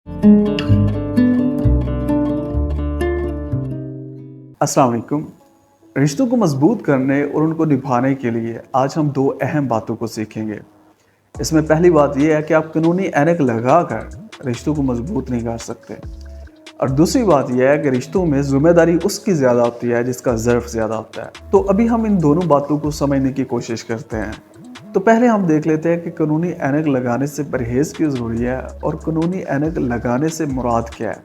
अस्सलाम वालेकुम। रिश्तों को मजबूत करने और उनको निभाने के लिए आज हम दो अहम बातों को सीखेंगे। इसमें पहली बात यह है कि आप कानूनी ऐनक लगाकर रिश्तों को मजबूत नहीं कर सकते, और दूसरी बात यह है कि रिश्तों में जिम्मेदारी उसकी ज़्यादा होती है जिसका ज़र्फ ज़्यादा होता है। तो अभी हम इन दोनों बातों को समझने की कोशिश करते हैं। तो पहले हम देख लेते हैं कि कानूनी ऐनक लगाने से परहेज़ क्यों ज़रूरी है और कानूनी ऐनक लगाने से मुराद क्या है।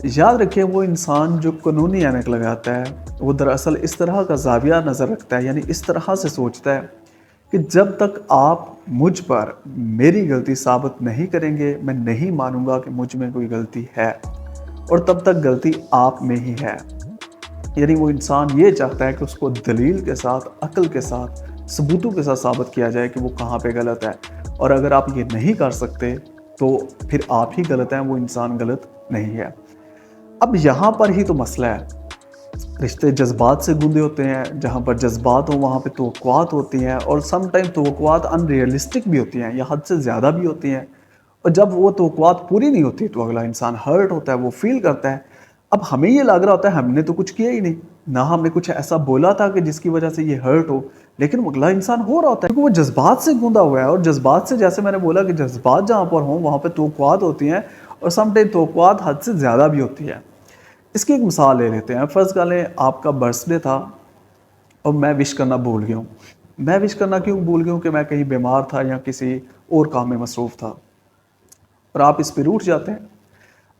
याद रखिए, वो इंसान जो कानूनी ऐनक लगाता है वो दरअसल इस तरह का ज़ाविया नज़र रखता है, यानी इस तरह से सोचता है कि जब तक आप मुझ पर मेरी गलती साबित नहीं करेंगे, मैं नहीं मानूंगा कि मुझ में कोई गलती है, और तब तक गलती आप में ही है। यानी वो इंसान ये चाहता है कि उसको दलील के साथ, अक्ल के साथ, सबूतों के साथ साबित किया जाए कि वो कहाँ पे गलत है, और अगर आप ये नहीं कर सकते तो फिर आप ही गलत हैं, वो इंसान गलत नहीं है। अब यहाँ पर ही तो मसला है। रिश्ते जज्बात से गूंदे होते हैं, जहाँ पर जज्बात हो वहाँ पे तवक्कुआत होती हैं, और सम टाइम तवक्कुआत अनरियलिस्टिक भी होती हैं या हद से ज़्यादा भी होती हैं। और जब वो तवक्कुआत पूरी नहीं होती तो अगला इंसान हर्ट होता है, वो फील करता है। अब हमें ये लग रहा होता है हमने तो कुछ किया ही नहीं, ना हमने कुछ ऐसा बोला था कि जिसकी वजह से ये हर्ट हो, लेकिन अगला इंसान हो रहा होता है क्योंकि वो जज्बात से गूंदा हुआ है। और जज्बात से, जैसे मैंने बोला कि जज्बात जहाँ पर हों वहाँ पर तवक्कुआत होती हैं, और सम टाइम तवक्कुआत हद से ज़्यादा भी होती है। इसकी एक मिसाल ले लेते हैं। फ़र्ज़ कर लें आपका बर्थडे था और मैं विश करना भूल गया हूँ। मैं विश करना क्यों भूल गया हूँ कि मैं कहीं बीमार था या किसी और काम में मसरूफ़ था, और आप इस पे रूठ जाते हैं।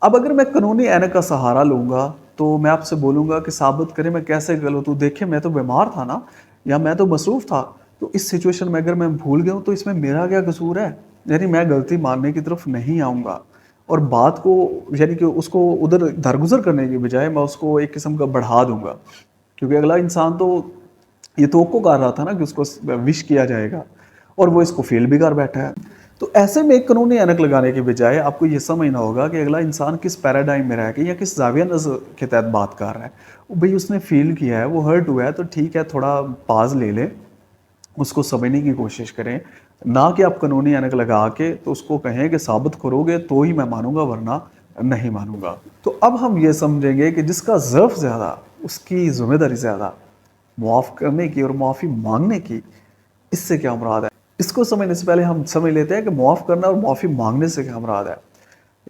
अब अगर मैं कानूनी ऐनक का सहारा लूँगा तो मैं आपसे बोलूँगा कि साबित करें मैं कैसे गलत हूँ, देखिए मैं तो बीमार था ना, या मैं तो मसरूफ़ था, तो इस सिचुएशन में अगर मैं भूल गया हूँ तो इसमें मेरा क्या कसूर है। यानी मैं गलती मानने की तरफ नहीं आऊँगा, और बात को, यानी कि उसको उधर दरगुजर करने की बजाय मैं उसको एक किस्म का बढ़ा दूँगा, क्योंकि अगला इंसान तो ये तवक्को कर रहा था ना कि उसको विश किया जाएगा, और वो इसको फ़ील भी कर बैठा है। तो ऐसे में कानूनी ऐनक लगाने के बजाय आपको ये समझना होगा कि अगला इंसान किस पैराडाइम में रह के या किस ज़ाविया नज़र के तहत बात कर रहा है। भाई उसने फ़ील किया है, वो हर्ट हुआ है, तो ठीक है, थोड़ा पाज़ ले लें, उसको समझने की कोशिश करें। ना कि आप कानूनी ऐनक लगा के तो उसको कहें कि साबित करोगे तो ही मैं मानूंगा, वरना नहीं मानूंगा। तो अब हम ये समझेंगे कि जिसका ज़र्फ ज़्यादा उसकी ज़िम्मेदारी ज़्यादा। मुआफ़ करने की और माफ़ी मांगने की, इससे क्या मुराद है। इसको समझने से पहले हम समझ लेते हैं कि मुआफ़ करना और माफ़ी मांगने से क्या मुराद है।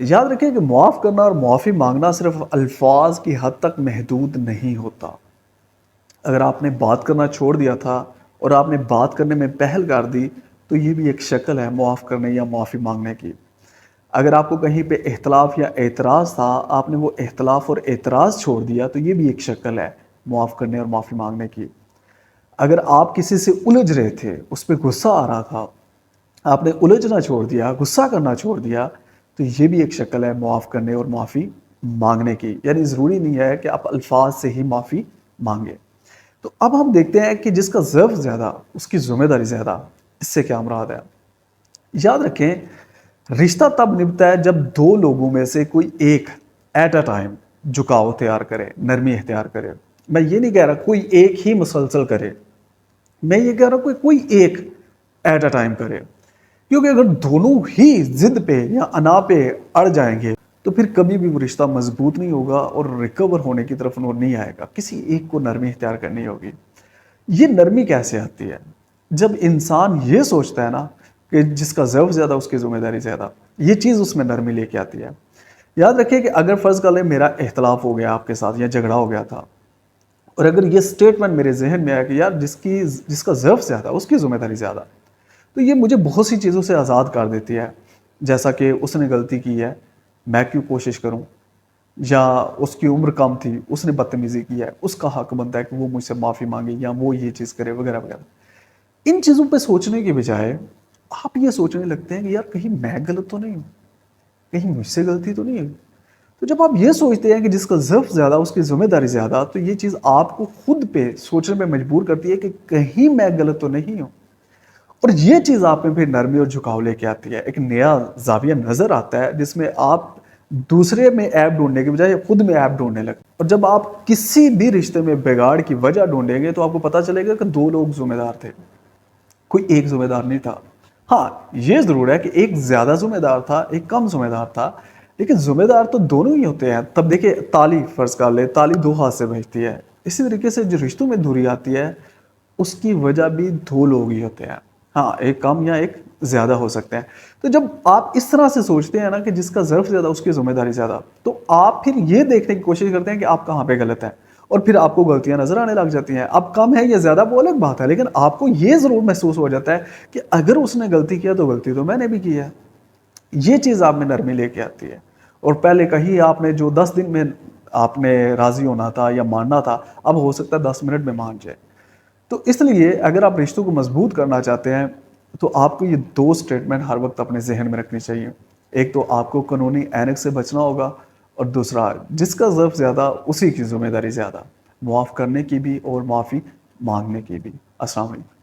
याद रखें कि मुआफ़ करना और माफ़ी मांगना सिर्फ अल्फाज की हद तक महदूद नहीं होता। अगर आपने बात करना छोड़ दिया था और आपने बात करने में पहल कर दी, तो ये भी एक शक्ल है मुआफ़ करने या माफ़ी मांगने की। अगर आपको कहीं पे इख्तलाफ या एतराज़ था, आपने वो इख्तलाफ और एतराज़ छोड़ दिया, तो ये भी एक शक्ल है मुआफ़ करने और माफ़ी मांगने की। अगर आप किसी से उलझ रहे थे, उस पे गुस्सा आ रहा था, आपने उलझना छोड़ दिया, गुस्सा करना छोड़ दिया, तो ये भी एक शक्ल है मुआफ़ करने और माफ़ी मांगने की। यानी ज़रूरी नहीं है कि आप अल्फाज से ही माफ़ी मांगे। तो अब हम देखते हैं कि जिसका ज़र्फ ज़्यादा उसकी ज़िम्मेदारी ज़्यादा, इससे क्या मुराद है। याद रखें, रिश्ता तब निभता है जब दो लोगों में से कोई एक एट अ टाइम झुकाव तैयार करे, नरमी इख्तियार करे। मैं ये नहीं कह रहा कोई एक ही मुसलसल करे, मैं ये कह रहा हूँ कोई एक एट अ टाइम करे। क्योंकि अगर दोनों ही जिद पे या अना पे अड़ जाएंगे तो फिर कभी भी वो रिश्ता मजबूत नहीं होगा और रिकवर होने की तरफ नहीं आएगा। किसी एक को नरमी इख्तियार करनी होगी। ये नरमी कैसे आती है? जब इंसान ये सोचता है ना कि जिसका ज़र्फ ज़्यादा उसकी ज़िम्मेदारी ज़्यादा, ये चीज़ उसमें नरमी लेके आती है। याद रखिए कि अगर फ़र्ज़ कर लें मेरा इख्तलाफ हो गया आपके साथ या झगड़ा हो गया था, और अगर ये स्टेटमेंट मेरे ज़हन में आया कि यार जिसका ज़र्फ ज़्यादा उसकी ज़िम्मेदारी ज़्यादा, तो ये मुझे बहुत सी चीज़ों से आज़ाद कर देती है। जैसा कि उसने गलती की है, मैं क्यों कोशिश करूँ, या उसकी उम्र कम थी, उसने बदतमीज़ी की है, उसका हक बनता है कि वो मुझसे माफ़ी मांगे या वो ये चीज़ करे, वगैरह वगैरह। इन चीज़ों पे सोचने के बजाय आप ये सोचने लगते हैं कि यार कहीं मैं गलत तो नहीं हूँ, कहीं मुझसे गलती तो नहीं है। तो जब आप ये सोचते हैं कि जिसका ज़र्फ ज़्यादा उसकी ज़िम्मेदारी ज़्यादा, तो ये चीज़ आपको खुद पे सोचने पे मजबूर करती है कि कहीं मैं गलत तो नहीं हूँ। और ये चीज़ आप में फिर नरमी और झुकाव लेके आती है। एक नया ज़ाविया नज़र आता है जिसमें आप दूसरे में ऐब ढूँढने के बजाय खुद में ऐब ढूँढने लगते हैं। और जब आप किसी भी रिश्ते में बिगाड़ की वजह ढूँढेंगे तो आपको पता चलेगा कि 2 लोग ज़िम्मेदार थे, कोई एक ज़िम्मेदार नहीं था। हाँ, ये ज़रूर है कि एक ज़्यादा ज़िम्मेदार था, एक कम ज़िम्मेदार था, لیکن ذمہ دار تو دونوں ہی ہوتے ہیں. تب دیکھیں تالی فرض کر لے, تالی دو ہاتھ سے بجتی ہے. اسی طریقے سے جو رشتوں میں دوری آتی ہے اس کی وجہ بھی دو لوگ ہی ہوتے ہیں. ہاں ایک کم یا ایک زیادہ ہو سکتے ہیں. تو جب آپ اس طرح سے سوچتے ہیں نا کہ جس کا ظرف زیادہ اس کی ذمہ داری زیادہ, تو آپ پھر یہ دیکھنے کی کوشش کرتے ہیں کہ آپ کہاں پہ غلط ہیں, اور پھر آپ کو غلطیاں نظر آنے لگ جاتی ہیں. اب کم ہے یا زیادہ وہ الگ بات ہے, لیکن آپ کو یہ ضرور محسوس ہو جاتا ہے کہ اگر اس نے غلطی کیا تو غلطی تو میں نے بھی کی ہے. یہ چیز آپ میں نرمی لے کے آتی ہے. اور پہلے کہیں آپ نے جو 10 دن میں آپ نے راضی ہونا تھا یا ماننا تھا, اب ہو سکتا ہے 10 منٹ میں مان جائے. تو اس لیے اگر آپ رشتوں کو مضبوط کرنا چاہتے ہیں تو آپ کو یہ دو سٹیٹمنٹ ہر وقت اپنے ذہن میں رکھنی چاہیے. ایک تو آپ کو قانونی اینک سے بچنا ہوگا, اور دوسرا جس کا ظرف زیادہ اسی کی ذمہ داری زیادہ, معاف کرنے کی بھی اور معافی مانگنے کی بھی. السلام علیکم.